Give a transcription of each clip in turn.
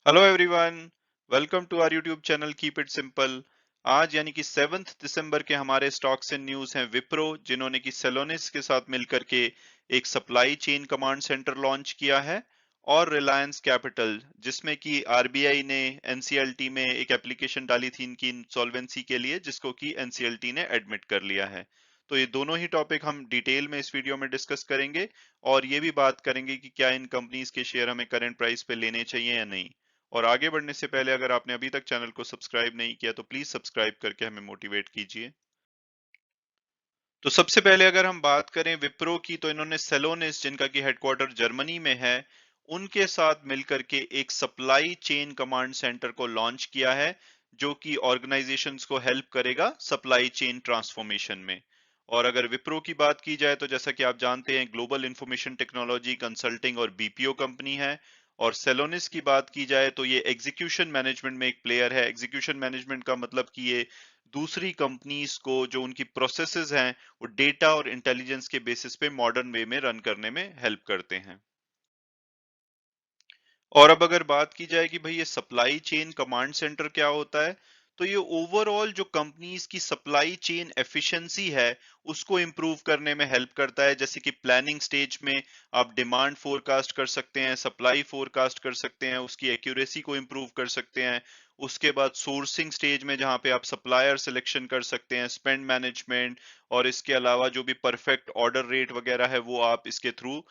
Hello everyone, welcome to our YouTube channel keep it simple. आज यानी कि 7 दिसंबर के हमारे स्टॉक्स एंड न्यूज हैं विप्रो, जिन्होंने कि सेलोनिस के साथ मिलकर के एक supply chain command centre launch किया है। और रिलायंस कैपिटल, जिसमें कि आरबीआई ने एनसीएलटी में एक एप्लीकेशन डाली थी इनकी इंसॉल्वेंसी के लिए, जिसको कि एनसीएलटी ने एडमिट कर लिया है। तो ये दोनों ही टॉपिक हम डिटेल में इस वीडियो में डिस्कस करेंगे। और ये भी बात करेंगे कि क्या इन कंपनीज के शेयर हमें करंट प्राइस पे लेने चाहिए या नहीं। और आगे बढ़ने से पहले अगर आपने अभी तक चैनल को सब्सक्राइब नहीं किया तो प्लीज सब्सक्राइब करके हमें मोटिवेट कीजिए। तो सबसे पहले अगर हम बात करें विप्रो की, तो इन्होंने सेलोनिस, जिनका की हेडक्वार्टर जर्मनी में है, उनके साथ मिलकर के एक सप्लाई चेन कमांड सेंटर को लॉन्च किया है, जो कि ऑर्गेनाइजेशंस को हेल्प करेगा सप्लाई चेन ट्रांसफॉर्मेशन में। और अगर विप्रो की बात की जाए तो जैसा कि आप जानते हैं, ग्लोबल इंफॉर्मेशन टेक्नोलॉजी कंसल्टिंग और बीपीओ कंपनी है। और सेलोनिस की बात की जाए तो ये एग्जीक्यूशन मैनेजमेंट में एक प्लेयर है। एग्जीक्यूशन मैनेजमेंट का मतलब कि ये दूसरी कंपनीज को जो उनकी प्रोसेसेस हैं, वो डेटा और इंटेलिजेंस के बेसिस पे मॉडर्न वे में रन करने में हेल्प करते हैं। और अब अगर बात की जाए कि भाई ये सप्लाई चेन कमांड सेंटर क्या होता है, तो ये ओवरऑल जो कंपनीज की सप्लाई चेन एफिशिएंसी है, उसको इंप्रूव करने में हेल्प करता है। जैसे कि प्लानिंग स्टेज में आप डिमांड फोरकास्ट कर सकते हैं, सप्लाई फोरकास्ट कर सकते हैं, उसकी एक्यूरेसी को इंप्रूव कर सकते हैं। उसके बाद सोर्सिंग स्टेज में जहां पे आप सप्लायर सिलेक्शन कर सकते हैं, स्पेंड मैनेजमेंट, और इसके अलावा जो भी परफेक्ट ऑर्डर रेट वगैरह है वो आप इसके थ्रू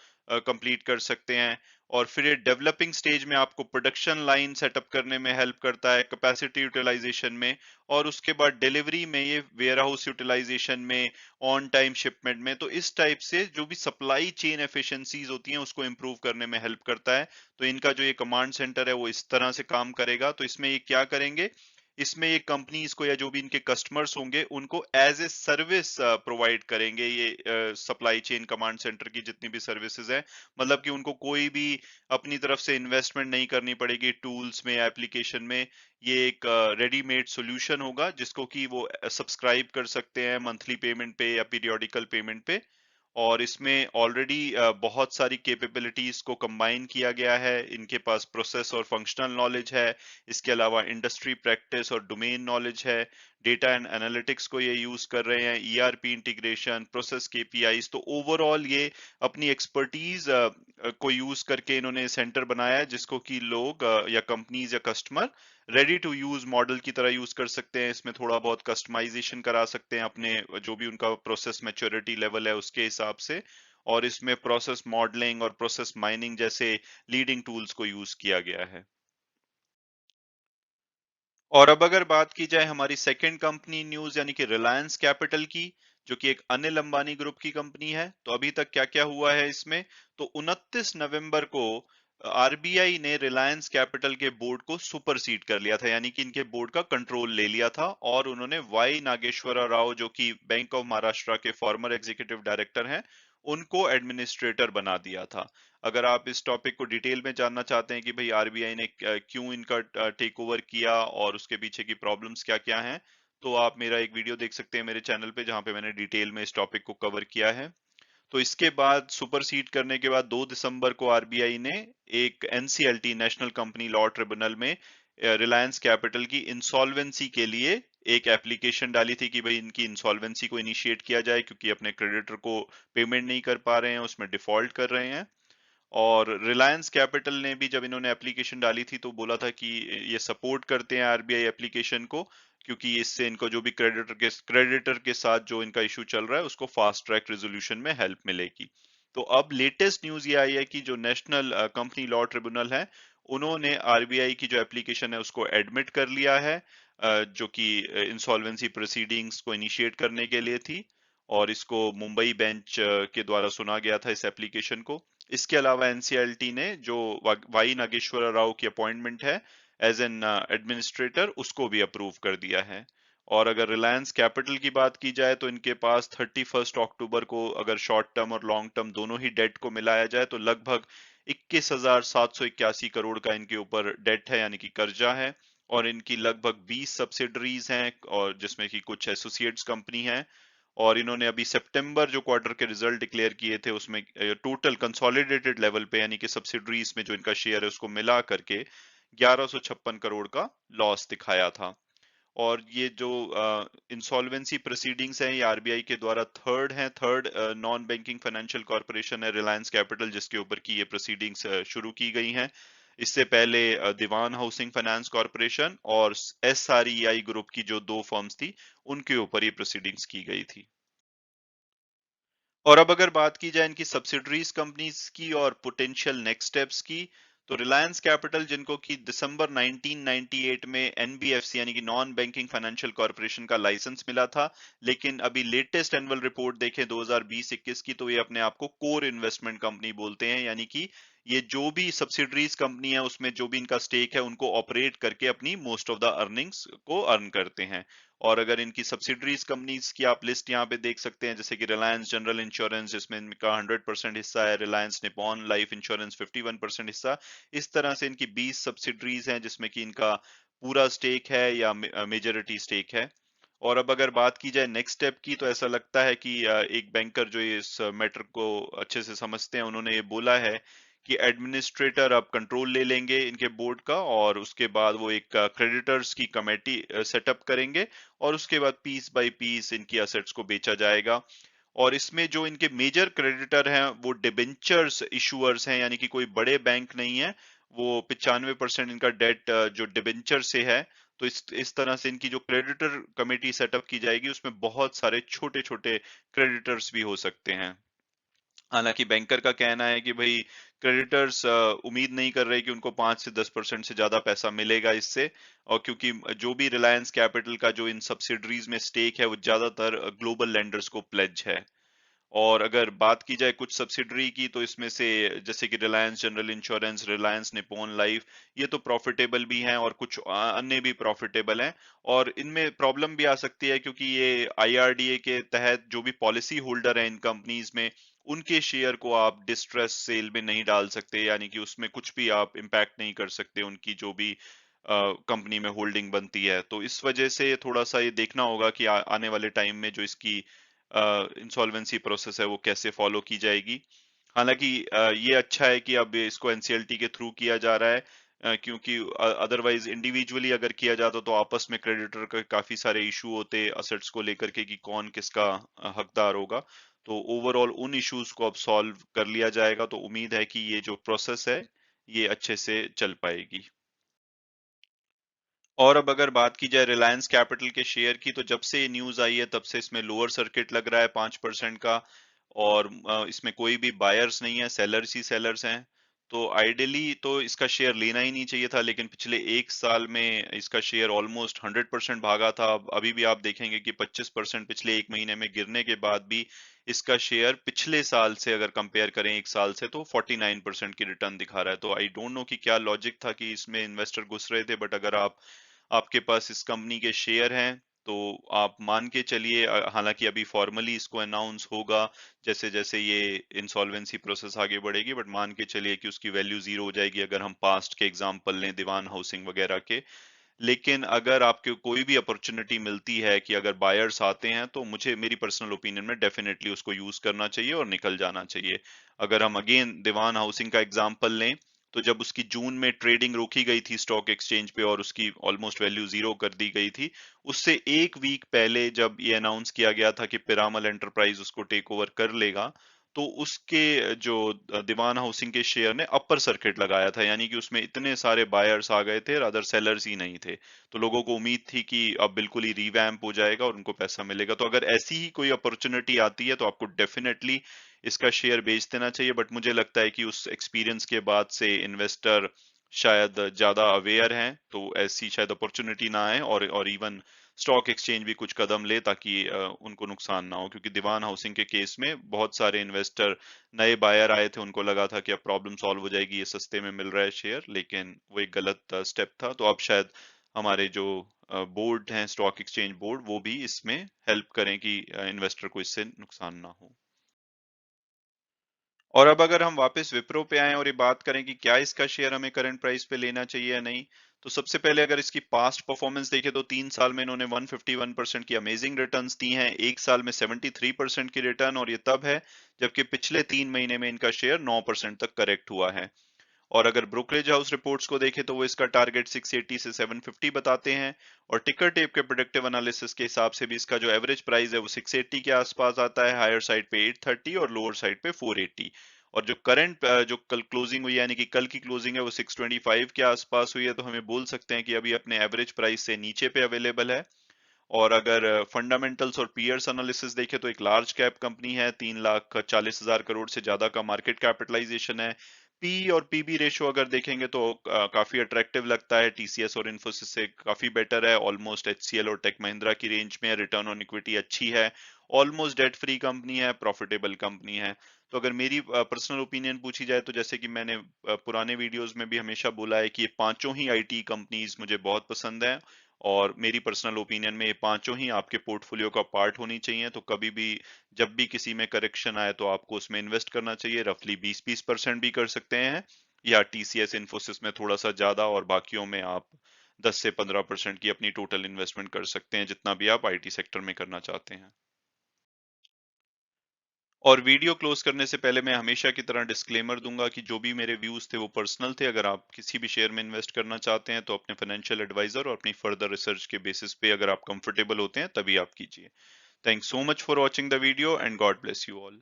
कंप्लीट कर सकते हैं। और फिर ये डेवलपिंग स्टेज में आपको प्रोडक्शन लाइन सेटअप करने में हेल्प करता है, कैपेसिटी यूटिलाइजेशन में। और उसके बाद डिलीवरी में, ये वेयर हाउस यूटिलाइजेशन में, ऑन टाइम शिपमेंट में। तो इस टाइप से जो भी सप्लाई चेन एफिशिएंसीज होती हैं, उसको इंप्रूव करने में हेल्प करता है। तो इनका जो ये कमांड सेंटर है वो इस तरह से काम करेगा। तो इसमें ये क्या करेंगे, इसमें ये कंपनीज को या जो भी इनके कस्टमर्स होंगे उनको एज ए सर्विस प्रोवाइड करेंगे। ये सप्लाई चेन कमांड सेंटर की जितनी भी सर्विसेज है, मतलब कि उनको कोई भी अपनी तरफ से इन्वेस्टमेंट नहीं करनी पड़ेगी टूल्स में या एप्लीकेशन में। ये एक रेडीमेड सॉल्यूशन होगा, जिसको कि वो सब्सक्राइब कर सकते हैं मंथली पेमेंट पे या पीरियोडिकल पेमेंट पे। और इसमें ऑलरेडी बहुत सारी कैपेबिलिटीज को कंबाइन किया गया है। इनके पास प्रोसेस और फंक्शनल नॉलेज है, इसके अलावा इंडस्ट्री प्रैक्टिस और डोमेन नॉलेज है। डेटा एंड एनालिटिक्स को ये यूज कर रहे हैं, ईआरपी इंटीग्रेशन, प्रोसेस केपीआईज। तो ओवरऑल ये अपनी एक्सपर्टीज को यूज करके इन्होंने सेंटर बनाया है, जिसको कि लोग या कंपनीज या customer ready to use model की तरह यूज कर सकते हैं। इसमें थोड़ा बहुत कस्टमाइजेशन करा सकते हैं अपने जो भी उनका प्रोसेस मैच्योरिटी लेवल है उसके हिसाब से। और इसमें प्रोसेस मॉडलिंग और प्रोसेस माइनिंग जैसे लीडिंग टूल्स को यूज किया गया है। और अब अगर बात की जाए हमारी सेकंड कंपनी न्यूज, यानी कि रिलायंस कैपिटल की, जो कि एक अनिल अंबानी ग्रुप की कंपनी है। तो अभी तक क्या क्या हुआ है इसमें, तो 29 नवंबर को आरबीआई ने रिलायंस कैपिटल के बोर्ड को सुपरसीड कर लिया था, यानी कि इनके बोर्ड का कंट्रोल ले लिया था। और उन्होंने वाई नागेश्वर राव, जो कि बैंक ऑफ महाराष्ट्र के फॉर्मर एग्जीक्यूटिव डायरेक्टर हैं, उनको एडमिनिस्ट्रेटर बना दिया था। अगर आप इस टॉपिक को डिटेल में जानना चाहते हैं कि भाई आरबीआई ने क्यों इनका टेक ओवर किया और उसके पीछे की प्रॉब्लम्स क्या क्या हैं, तो आप मेरा एक वीडियो देख सकते हैं मेरे चैनल पे, जहां पे मैंने डिटेल में इस टॉपिक को कवर किया है। तो इसके बाद सुपरसीड करने के बाद 2 दिसंबर को आरबीआई ने एक NCLT, national company law tribunal में रिलायंस कैपिटल की इंसॉल्वेंसी के लिए एक एप्लीकेशन डाली थी कि भाई इनकी इंसॉल्वेंसी को इनिशिएट किया जाए, क्योंकि अपने क्रेडिटर को पेमेंट नहीं कर पा रहे हैं, उसमें डिफॉल्ट कर रहे हैं। और रिलायंस कैपिटल ने भी जब इन्होंने एप्लीकेशन डाली थी तो बोला था कि ये सपोर्ट करते हैं आरबीआई एप्लीकेशन को, क्योंकि इससे इनको जो भी क्रेडिटर के साथ जो इनका इशू चल रहा है उसको फास्ट ट्रैक रेजोल्यूशन में हेल्प मिलेगी। तो अब लेटेस्ट न्यूज ये आई है कि जो नेशनल कंपनी लॉ ट्रिब्यूनल है, उन्होंने आरबीआई की जो एप्लीकेशन है उसको एडमिट कर लिया है, जो कि इंसॉल्वेंसी प्रोसीडिंग्स को इनिशिएट करने के लिए थी। और इसको मुंबई बेंच के द्वारा सुना गया था इस एप्लीकेशन को। इसके अलावा एनसीएलटी ने जो वाई नागेश्वर राव की अपॉइंटमेंट है एज एन एडमिनिस्ट्रेटर, उसको भी अप्रूव कर दिया है। और अगर रिलायंस कैपिटल की बात की जाए तो इनके पास 31 अक्टूबर को अगर शॉर्ट टर्म और लॉन्ग टर्म दोनों ही डेट को मिलाया जाए तो लगभग 21,781 करोड़ का इनके ऊपर डेट है, यानी कि कर्जा है। और इनकी लगभग 20 सब्सिडरीज हैं, और जिसमें कि कुछ एसोसिएट्स कंपनी हैं। और इन्होंने अभी सितंबर जो क्वार्टर के रिजल्ट डिक्लेयर किए थे, उसमें टोटल कंसोलिडेटेड लेवल पे, यानी कि सब्सिडरीज में जो इनका शेयर है उसको मिला करके, 1156 करोड़ का लॉस दिखाया था। और ये जो इंसॉल्वेंसी प्रोसीडिंग्स हैं, ये आरबीआई के द्वारा third non banking financial corporation है रिलायंस कैपिटल, जिसके ऊपर की ये प्रोसीडिंग्स शुरू की गई हैं। इससे पहले दीवान हाउसिंग फाइनेंस कॉर्पोरेशन और एसआरईआई ग्रुप की जो दो फर्म्स थी, उनके ऊपर ये प्रोसीडिंग्स की गई थी। और अब अगर बात की जाए इनकी सब्सिडरीज कंपनीज की और पोटेंशियल नेक्स्ट स्टेप्स की, तो रिलायंस कैपिटल, जिनको कि दिसंबर 1998 में एनबीएफसी यानी कि नॉन बैंकिंग फाइनेंशियल कॉर्पोरेशन का लाइसेंस मिला था, लेकिन अभी लेटेस्ट एनुअल रिपोर्ट देखें 2020-21 की, तो ये अपने आप को कोर इन्वेस्टमेंट कंपनी बोलते हैं, यानी कि ये जो भी सब्सिडरीज कंपनी है उसमें जो भी इनका स्टेक है उनको ऑपरेट करके अपनी मोस्ट ऑफ द अर्निंग्स को अर्न करते हैं। और अगर इनकी सब्सिडरीज कंपनीज की आप लिस्ट यहाँ पे देख सकते हैं, जैसे कि रिलायंस जनरल इंश्योरेंस, जिसमें इनका 100% हिस्सा है, रिलायंस निपॉन लाइफ इंश्योरेंस 51% हिस्सा, इस तरह से इनकी 20 सब्सिडरीज हैं जिसमें कि इनका पूरा स्टेक है या मेजोरिटी स्टेक है। और अब अगर बात की जाए नेक्स्ट स्टेप की, तो ऐसा लगता है कि एक बैंकर जो इस मैटर को अच्छे से समझते हैं, उन्होंने ये बोला है कि एडमिनिस्ट्रेटर अब कंट्रोल ले लेंगे इनके बोर्ड का, और उसके बाद वो एक क्रेडिटर्स की कमेटी सेटअप करेंगे, और उसके बाद पीस बाय पीस इनकी असेट्स को बेचा जाएगा। और इसमें जो इनके मेजर क्रेडिटर हैं वो डिबेंचर्स इशूअर्स हैं, यानी कि कोई बड़े बैंक नहीं है। वो 95% इनका डेट जो डिबेंचर से है। तो इस तरह से इनकी जो क्रेडिटर कमेटी सेटअप की जाएगी, उसमें बहुत सारे छोटे छोटे क्रेडिटर्स भी हो सकते हैं। हालांकि बैंकर का कहना है कि भाई क्रेडिटर्स उम्मीद नहीं कर रहे कि उनको 5 से 10% से ज्यादा पैसा मिलेगा इससे। और क्योंकि जो भी रिलायंस कैपिटल का जो इन सब्सिडरीज में स्टेक है वो ज्यादातर ग्लोबल लेंडर्स को प्लेज है। और अगर बात की जाए कुछ सब्सिडरी की, तो इसमें से जैसे कि Reliance general insurance, Reliance Nippon life, ये तो प्रॉफिटेबल भी हैं, और कुछ अन्य भी प्रॉफिटेबल हैं। और इनमें प्रॉब्लम भी आ सकती है क्योंकि ये आईआरडीए के तहत जो भी पॉलिसी होल्डर हैं इन कंपनीज में, उनके शेयर को आप डिस्ट्रेस सेल में नहीं डाल सकते, यानी कि उसमें कुछ भी आप इम्पैक्ट नहीं कर सकते उनकी जो भी कंपनी में होल्डिंग बनती है। तो इस वजह से थोड़ा सा ये देखना होगा कि आने वाले टाइम में जो इसकी इंसॉल्वेंसी प्रोसेस है वो कैसे फॉलो की जाएगी। हालांकि ये अच्छा है कि अब इसको एनसीएलटी के थ्रू किया जा रहा है, क्योंकि अदरवाइज इंडिविजुअली अगर किया जाता तो आपस में क्रेडिटर के काफी सारे इशू होते असेट्स को लेकर के कि कौन किसका हकदार होगा। तो ओवरऑल उन इश्यूज को अब सॉल्व कर लिया जाएगा, तो उम्मीद है कि ये जो प्रोसेस है ये अच्छे से चल पाएगी। और अब अगर बात की जाए रिलायंस कैपिटल के शेयर की, तो जब से ये न्यूज आई है तब से इसमें लोअर सर्किट लग रहा है 5% का। और इसमें कोई भी बायर्स नहीं है, सेलर्स ही सेलर्स हैं। तो आइडियली तो इसका शेयर लेना ही नहीं चाहिए था, लेकिन पिछले एक साल में इसका शेयर ऑलमोस्ट 100% भागा था। अभी भी आप देखेंगे कि 25% पिछले एक महीने में गिरने के बाद भी इसका शेयर पिछले साल से अगर कंपेयर करें एक साल से, तो 49% की रिटर्न दिखा रहा है। तो आई डोंट नो कि क्या लॉजिक था कि इसमें इन्वेस्टर घुस रहे थे, बट अगर आपके पास इस कंपनी के शेयर हैं, तो आप मान के चलिए, हालांकि अभी फॉर्मली इसको अनाउंस होगा जैसे जैसे ये इंसॉल्वेंसी प्रोसेस आगे बढ़ेगी, बट मान के चलिए कि उसकी वैल्यू जीरो हो जाएगी अगर हम पास्ट के एग्जांपल लें दीवान हाउसिंग वगैरह के। लेकिन अगर आपको कोई भी अपॉर्चुनिटी मिलती है कि अगर बायर्स आते हैं, तो मुझे मेरी पर्सनल ओपिनियन में डेफिनेटली उसको यूज करना चाहिए और निकल जाना चाहिए। अगर हम अगेन दीवान हाउसिंग का एग्जांपल लें, तो जब उसकी जून में ट्रेडिंग रोकी गई थी स्टॉक एक्सचेंज पे और उसकी ऑलमोस्ट वैल्यू जीरो कर दी गई थी, उससे एक वीक पहले जब ये अनाउंस किया गया था कि पिरामल एंटरप्राइज उसको टेक ओवर कर लेगा, तो उसके जो दीवान हाउसिंग के शेयर ने अपर सर्किट लगाया था, यानी कि उसमें इतने सारे बायर्स आ गए थे, अदर सेलर्स ही नहीं थे। तो लोगों को उम्मीद थी कि अब बिल्कुल ही रिवैम्प हो जाएगा और उनको पैसा मिलेगा। तो अगर ऐसी ही कोई अपॉर्चुनिटी आती है तो आपको डेफिनेटली इसका शेयर बेच देना चाहिए। बट मुझे लगता है कि उस एक्सपीरियंस के बाद से इन्वेस्टर शायद ज्यादा अवेयर हैं, तो ऐसी शायद अपॉर्चुनिटी ना आए, और इवन स्टॉक एक्सचेंज भी कुछ कदम ले ताकि उनको नुकसान ना हो। क्योंकि दीवान हाउसिंग के केस में बहुत सारे इन्वेस्टर नए बायर आए थे, उनको लगा था कि अब प्रॉब्लम सॉल्व हो जाएगी, ये सस्ते में मिल रहा है शेयर, लेकिन वो एक गलत स्टेप था। तो अब शायद हमारे जो बोर्ड हैं, स्टॉक एक्सचेंज बोर्ड, वो भी इसमें हेल्प करें कि इन्वेस्टर को इससे नुकसान ना हो। और अब अगर हम वापस विप्रो पे आए और ये बात करें कि क्या इसका शेयर हमें करंट प्राइस पे लेना चाहिए या नहीं, तो सबसे पहले अगर इसकी पास्ट परफॉर्मेंस देखें, तो 3 साल में इन्होंने 151% की अमेजिंग रिटर्न्स दी हैं, एक साल में 73% की रिटर्न, और ये तब है जबकि पिछले 3 महीने में इनका शेयर 9% तक करेक्ट हुआ है। और अगर ब्रोकरेज हाउस रिपोर्ट्स को देखें तो वो इसका टारगेट 680 से 750 बताते हैं, और टिकर टेप के प्रेडिक्टिव एनालिसिस के हिसाब से भी इसका जो एवरेज प्राइस है वो 680 के आसपास आता है, हायर साइड पे 830 और लोअर साइड पे 480। और जो करंट जो कल क्लोजिंग हुई यानी कि कल की क्लोजिंग है वो 625 के आसपास हुई है, तो हमें बोल सकते हैं कि अभी अपने एवरेज प्राइस से नीचे पे अवेलेबल है। और अगर फंडामेंटल्स और पीयर्स एनालिसिस देखें तो एक लार्ज कैप कंपनी है, 3,40,000 करोड़ से ज्यादा का मार्केट कैपिटलाइजेशन है। पी और पीबी रेशो अगर देखेंगे तो काफी अट्रैक्टिव लगता है, टीसीएस और इन्फोसिस से काफी बेटर है, ऑलमोस्ट एचसीएल और टेक महिंद्रा की रेंज में है, रिटर्न ऑन इक्विटी अच्छी है, ऑलमोस्ट डेट फ्री कंपनी है, प्रॉफिटेबल कंपनी है। तो अगर मेरी पर्सनल ओपिनियन पूछी जाए तो जैसे कि मैंने पुराने वीडियोस में भी हमेशा बोला है कि ये पांचों ही आईटी कंपनीज मुझे बहुत पसंद है, और मेरी पर्सनल ओपिनियन में ये पांचों ही आपके पोर्टफोलियो का पार्ट होनी चाहिए। तो कभी भी जब भी किसी में करेक्शन आए तो आपको उसमें इन्वेस्ट करना चाहिए, रफली 20-20% भी कर सकते हैं, या टीसीएस इन्फोसिस में थोड़ा सा ज्यादा, और बाकियों में आप 10 से 15% की अपनी टोटल इन्वेस्टमेंट कर सकते हैं, जितना भी आप आईटी सेक्टर में करना चाहते हैं। और वीडियो क्लोज करने से पहले मैं हमेशा की तरह डिस्क्लेमर दूंगा कि जो भी मेरे व्यूज थे वो पर्सनल थे। अगर आप किसी भी शेयर में इन्वेस्ट करना चाहते हैं तो अपने फाइनेंशियल एडवाइजर और अपनी फर्दर रिसर्च के बेसिस पे अगर आप कंफर्टेबल होते हैं तभी आप कीजिए। Thanks so much for watching the video and God bless you all.